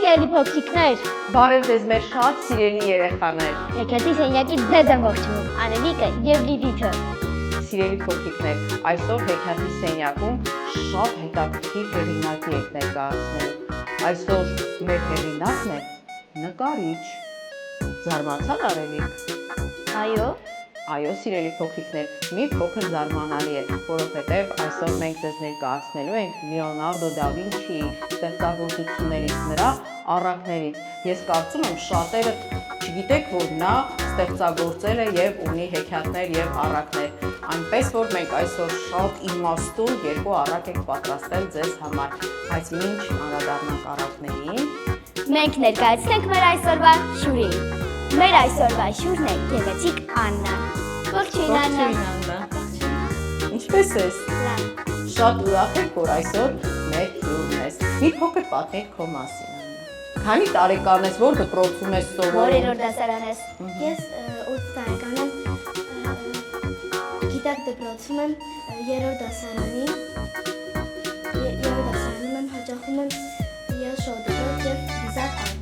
Սիրելի փոքրիկներ, Բարև ձեզ մեր շատ սիրելի երեխաներ, Հեքիաթի սենյակից ձեզ եմ ողջունում, Անելիկը և Լիլիթը։ սիրելի փոքրիկներ, այսօր Հեքիաթի սենյակում շատ հետաքրքիր հեղինակի եք ներկայացնելու։ Այսօր մեր հեղինակն է նկարիչ։ Զարմացա՞ք Արևիկ։ Այո, սիրելի փոքրիկներ, մի փոքր զարմանալի է, որովհետև այսօր մենք ձեզ ներկայացնելու ենք Լեոնարդո դա Վինչիի ստեղծագործություններից, նրա առակներից։ Ես կարծում եմ շատերը չգիտեք, որ նա ստեղծագործել է եւ ունի հեքիաթներ եւ առակներ։ Այնպես որ մենք այսօր շատ իմաստուն երկու առակ ենք պատրաստել ձեզ համար, բայց ինչ անդրադառնանք առակներին։ Մենք ներկայացնենք մեր այսօրվա շուրին։ Մեր այսօրվա շուրն է գեղեցիկ Աննան։ Ողջույն Աննա։ Ինչպե՞ս ես։ Լավ։ Շատ ուրախ եմ, որ այսօր մեր հյուրն ես։ Մի փոքր պատմիր քո մասին։ Քանի տարեկան ես, որ դպրոցում ես սովորում։ Որերորդ դասարան ես։ Ես 8 տարեկան եմ, գիտակ դպրոցում եմ, երրորդ դասարանում եմ, հաճախում եմ Ելշո դպրոց և Դիզակ այլ։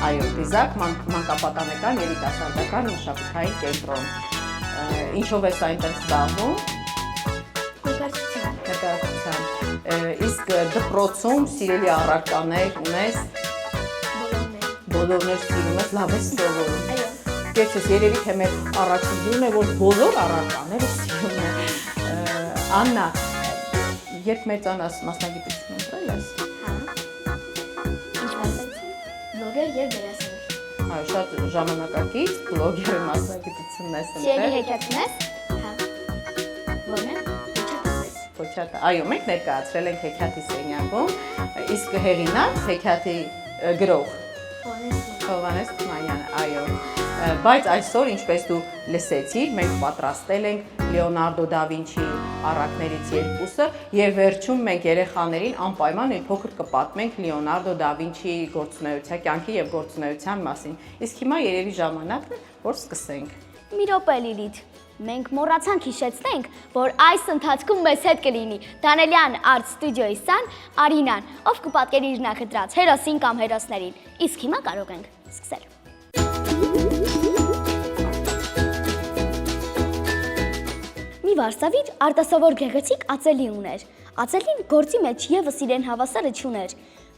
Այո, Դիզակ մանկապատանեկան երիտասարդական մշակութային կենտրոն։ Ինչով ես այնտեղ զբաղվում։ Նկարչությամբ։ Իսկ դպրոցում սիրելի առարկաներ ունես։ Բոլորներ սիրում ես, լավ ես սովորում։ Այո։ Կեցես երևի թե մեր առաջին դուրն է, որ բոլոր առարկաները սիրում են։ Աննա, երբ մեծանաս մասնագիտություն ընտրել ես։ Ինչ մասնագիտություն։ Բլոգեր և դերասան։ Այո, շատ ժամանակակից բլոգերի մասնագիտությունն ես Սիրելի ընտրել։ հեքիաթն ես։ Ո՞րն է։ Փոչատը։ Այո, մենք ներկայացրել ենք հեքիաթի սենյակում, իսկ հեղինակ հեքիաթի գրող Հովհաննես Թումանյանը, այո։ Բայց այսօր, ինչպես դու լսեցիր, մենք պատրաստել ենք Լեոնարդո դա Վինչիի առակներից երկուսը եւ վերջում մենք երեխաներին անպայման մի փոքր կպատմենք Լեոնարդո դա Վինչիի գործունեության, կյանքի եւ գործունեության մասին։ Իսկ հիմա երևի ժամանակն է, որ սկսենք։ Մի րոպե Լիլիթ, մենք մոռացանք հիշեցնենք, որ այս ընթացքում մեզ հետ կլինի Դանելյան Art Studio-ի սան Արինան, ով կպատկերի իր նախընտրած հերոսին կամ հերոսներին։ Իսկ հիմա կարող ենք սկսել։ Մի վարսավիր արտասովոր գեղեցիկ ածելի ուներ։ Ածելին գործի մեջ եւս իրեն հավասարը չուներ։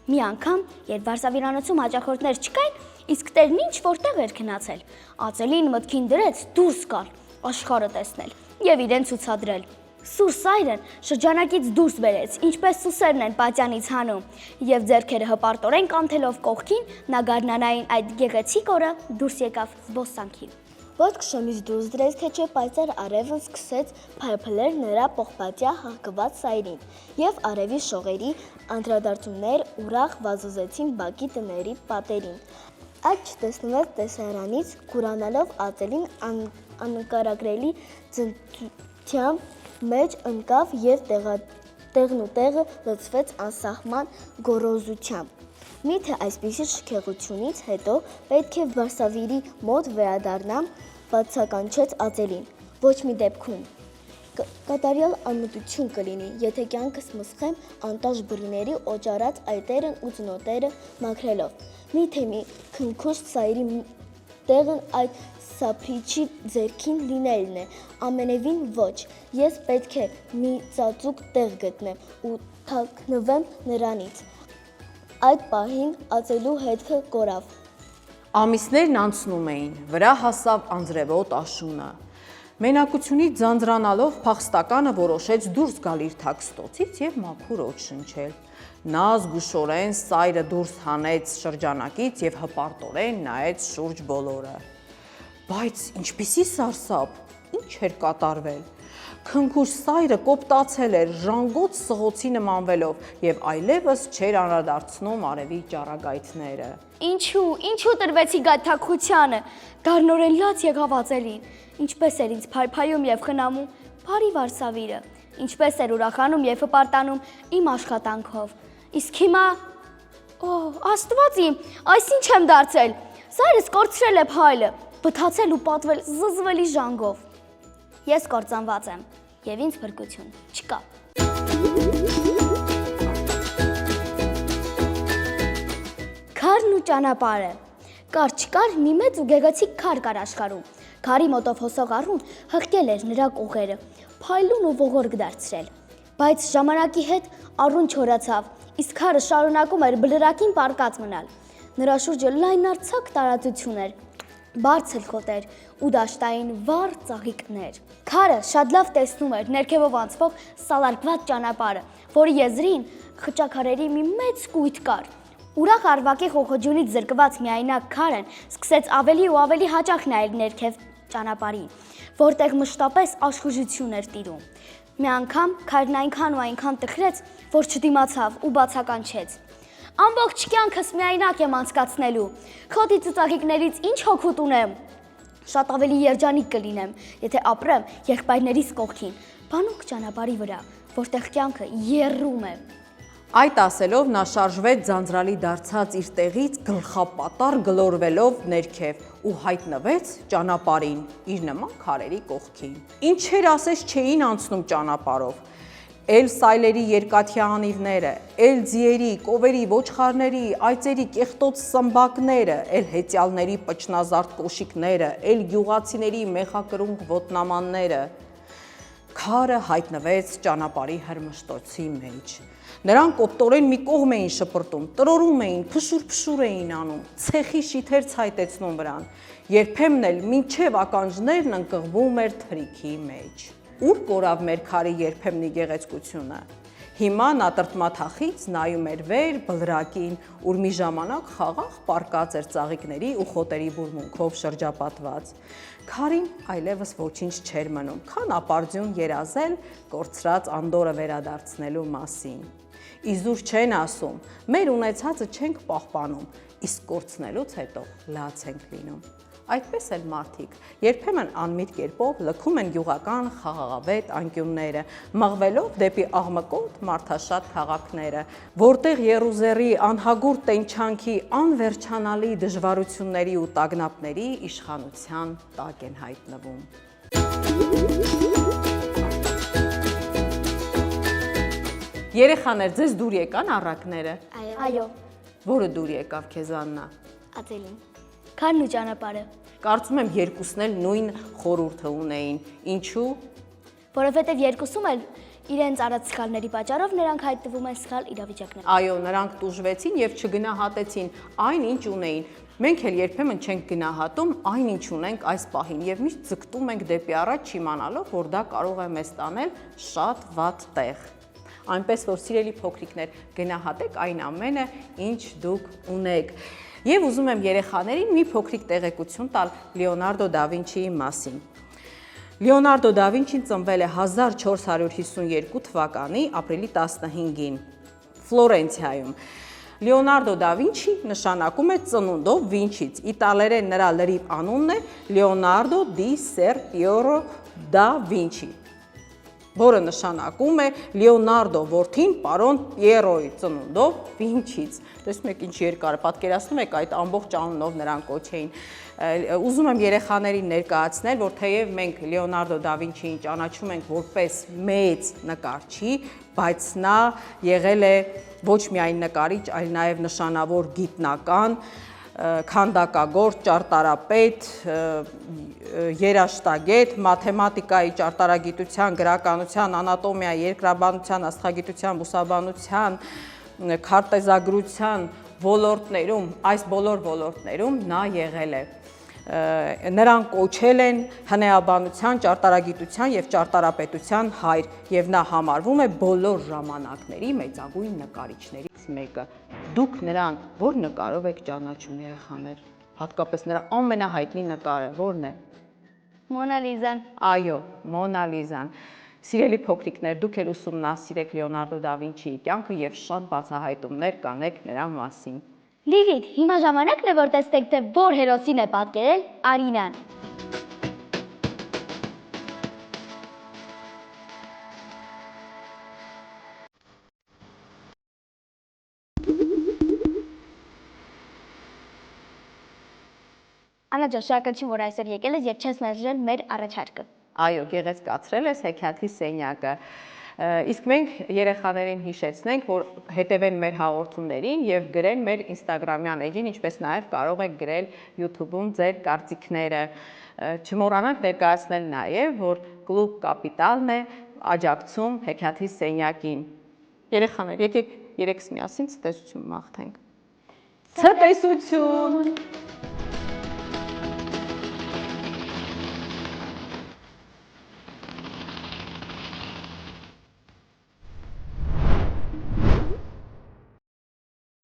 Մի անգամ, երբ վարսավիրանոցում հաճախորդներ չկային, իսկ տերն ինչ որտեղ էր քնացել, ածելին մտքին դրեց դուրս գալ, աշխարհը տեսնել եւ իրեն ցուցադրել։ Սուր սայրն շրջանակից դուրս բերեց, ինչպես սուսերն են պատյանից հանում, եւ ձեռքերը հպարտորեն կանթելով կողքին, նա գարնանային այդ գեղեցիկ օրը դուրս եկավ զբոսանքի։ Ոտք շեմից դուրս դրեց, թե չէ պայծառ արևն սկսեց փայփլել նրա պողպատյա հակված սայրին, եւ արևի շողերի անդրադարձումներ ուրախ վազվզեցին բակի տների պատերին։ Այդ չտեսնված տեսարանից կուրանալով ածելին անկարագրելի ձգտությամբ մեջ ընկավ եւ տեղն ու տեղը լցվեց անսահման գոռոզությամբ։ Միթե այսպիսի շքեղությունից հետո պետք է վարսավիրի մոտ վերադառնամ, բացականչեց ածելին։ Ոչ մի դեպքում։ Կատարյալ անմտություն կլինի, եթե կյանքս մսխեմ անտաշ բռիների օճառած այտերն ու ծնոտերը մաքրելով։ Միթե մի քնքուշ սայրի տեղն այդ սափրիչի ձեռքին լինելն է, ամենևին ոչ, ես պետք է մի ծածուկ տեղ գտնեմ ու թաքնվեմ նրանից։ Այդ պահին ածելու հետքը կորավ։ Ամիսներն անցնում էին, վրա հասավ անձրևոտ աշունը։ Մենակությունից ձանձրանալով փախստականը որոշեց դուրս գալ իր թաքստոցից եւ մաքուր օդ շնչել։ Նա զգուշորեն սայրը դուրս հանեց շրջանակից եւ հպարտորեն նայեց շուրջ բոլորը։ Բայց ինչպիսի սարսափ, ինչ էր կատարվել։ Քնքուշ սայրը կոպտացել էր ժանգոտ սղոցի նմանվելով եւ այլևս չէր անդրադարձնում արևի ճառագայթները։ Ինչու տրվեցի գայթակղությանը, գառնորեն լաց եկավ ածելին, ինչպես էր ինձ փայփայում եւ խնամում բարի վարսավիրը, ինչպես էր ուրախանում եւ հպարտանում իմ աշխատանքով։ Իսկ հիմա, Աստված իմ, այս ինչ եմ դարձել, սայրս կորցրել է փայլը, բթացել ու պատվել զզվելի ժանգով։ Ես կործանված եմ եւ ինձ փրկություն չկա։ ճանապարհը։ Կար չկար մի մեծ ու գեղեցիկ քար կար աշխարհում։ Քարի մոտով հոսող առուն հղկել էր նրա կողերը, փայլուն ու ողորկ դարձրել։ Բայց ժամանակի հետ առուն չորացավ, իսկ քարը շարունակում էր բլրակին պառկած մնալ։ Նրա շուրջը լայնարձակ տարածություն էր, բարձր խոտեր ու դաշտային վառ ծաղիկներ։ Քարը շատ լավ տեսնում էր ներքևով անցվող սալարկված ճանապարհը, որի եզրին խճաքարերի մի մեծ կույտ կար։ Ուրախ արվակի խոխոջունից զրկված միայնակ քարն սկսեց ավելի ու ավելի հաճախ նայել ներքև ճանապարհին, որտեղ մշտապես աշխուժություն էր տիրում։ Մի անգամ քարն այնքան ու այնքան տխրեց, որ չդիմացավ ու բացականչեց. «Ամբողջ կյանքս միայնակ եմ անցկացնելու, խոտի ծծաղիկներից ինչ հոգուտ ունեմ, շատ ավելի երջանիկ կլինեմ, եթե ապրեմ եղբայրներիս կողքին, բանուկ ճանապարհի վրա, որտեղ կյանքը եռում է»։ Այդ ասելով նա շարժվեց ձանձրալի դարձած իր տեղից գլխապատառ գլորվելով ներքև ու հայտնվեց ճանապարհին իր նման քարերի կողքին։ Ինչեր ասես չէին անցնում ճանապարհով։ Էլ սայլերի երկաթյա անիվները, էլ ձիերի, կովերի, ոչխարների, այծերի կեղտոտ սմբակները, էլ հեծյալների պճնազարդ կոշիկները, էլ գյուղացիների մեխակրունկ ոտնամանները։ Քարը հայտնվեց ճանապարհի հրմշտոցի մեջ։ Նրանք կոպտորեն մի կողմ էին շպրտում, տրորում էին, փշուր էին անում, ցեխի շիթեր ցայտեցնում վրան, երբեմն էլ մինչև ականջներն ընկղվում էր թրիքի մեջ։ Ուր կորավ մեր քարի երբեմնի գեղեցկությունը։ Հիմա նա տրտմաթախից նայում էր վեր բլրակին, ուր մի ժամանակ խաղաղ պառկած էր ծաղիկների ու խոտերի բուրմունքով շրջապատված։ Քարին այլևս ոչինչ չէր մնում, քան ապարդյուն երազել կորցրած անդորը վերադարձնելու մասին։ Իզուր չեն ասում, մեր ունեցածը չենք պահպանում, իսկ կորցնելուց հետո լաց ենք լինում։ Այդպես էլ մարդիկ երբեմն անմիտ կերպով լքում են գյուղական խաղաղավետ անկյունները, մղվելով դեպի աղմկոտ մարդաշատ քաղաքները, որտեղ եռուզեռի անհագուր տենչանքի անվերջանալի դժվարությունների ու տագնապների իշխանության տակ են հայտնվում։ Երեխաներ, ձեզ դուր եկան առակները։ Այո, Որը դուր եկավ քեզ Աննա։ Ածելին։ քարն ու ճանապարհը, Կարծում եմ երկուսն էլ նույն խորհուրդը ունեին։ Ինչու՞։ որովհետև երկուսում էլ իրենց արած սխալների պատճառով նրանք հայտնվում են սխալ իրավիճակներում։ Այո, նրանք տուժվեցին եւ չգնահատեցին այն, ինչ ունեին։ Մենք էլ երբեմն չենք գնահատում այն, ինչ ունենք այս պահին եւ միշտ ձգտում ենք դեպի առաջ, չիմանալով, որ դա կարող է մեզ տանել շատ վատ տեղ։ Այնպես որ սիրելի փոքրիկներ, գնահատեք այն ամենը, ինչ դուք ունեք։ Եվ ուզում եմ երեխաներին մի փոքրիկ տեղեկություն տալ Լեոնարդո դա Վինչիի մասին։ Լեոնարդո դա Վինչին ծնվել է 1452 թվականի ապրիլի 15-ին Ֆլորենցիայում։ Լեոնարդո դա Վինչի նշանակում է ծնունդով Վինչից։ Իտալերեն նրա լրիվ անունն է Լեոնարդո դի Սեր Պիերո դա Վինչի, որը նշանակում է Լեոնարդո որդին պարոն Պիերոյի ծնունդով Վինչից։ Տեսնում եք ինչ երկար, պատկերացնում եք այդ ամբողջ անունով նրան կոչեին։ Ուզում եմ երեխաներին ներկայացնել, որ թեև մենք Լեոնարդո դա Վինչիին ճանաչում ենք որպես մեծ նկարչի, բայց նա եղել է ոչ միայն նկարիչ, այլ նաև նշանավոր գիտնական, քանդակագործ, ճարտարապետ, երաժշտագետ, մաթեմատիկայի, ճարտարագիտության, գրականության, անատոմիայի, երկրաբանության, աստղագիտության, բուսաբանության, քարտեզագրության ոլորտներում, այս բոլոր ոլորտներում նա եղել է։ Նրան կոչել են հնեաբանության, ճարտարագիտության եւ ճարտարապետության հայր եւ նա համարվում է բոլոր ժամանակների մեծագույն նկարիչներից մեկը։ Դուք նրան ո՞ր նկարով եք ճանաչում երեխաներ։ Հատկապես նրա ամենահայտնի նկարը ո՞րն է։ Մոնա Լիզան։ Այո, Մոնա Լիզան։ Սիրելի փոքրիկներ, դուք էլ ուսումնասիրեք Լեոնարդո դա Վինչիի կյանքը եւ շատ բացահայտումներ կանեք նրա մասին։ Լիլիթ, հիմա ժամանակն է, որ տեսնենք, թե որ հերոսին է պատկերել Արինան։ Աննա ջան, շնորհակալություն, որ այսօր եկել ես եւ չես մերժել մեր առաջարկը։ Այո, գեղեցկացրել ես հեքիաթի սենյակը։ Իսկ մենք երեխաներին հիշեցնենք, որ հետևեն մեր հաղորդումներին եւ գրեն մեր Instagram-յան էջին, ինչպես նաեւ կարող եք գրել YouTube-ում ձեր կարծիքները։ Չմոռանանք ներկայացնել նաեւ, որ Կլուբ Կապիտալն է աջակցում հեքիաթի սենյակին։ Երեխաներ, եկեք երեքս միասին ցտեսություն մաղթենք։ Ցտեսություն։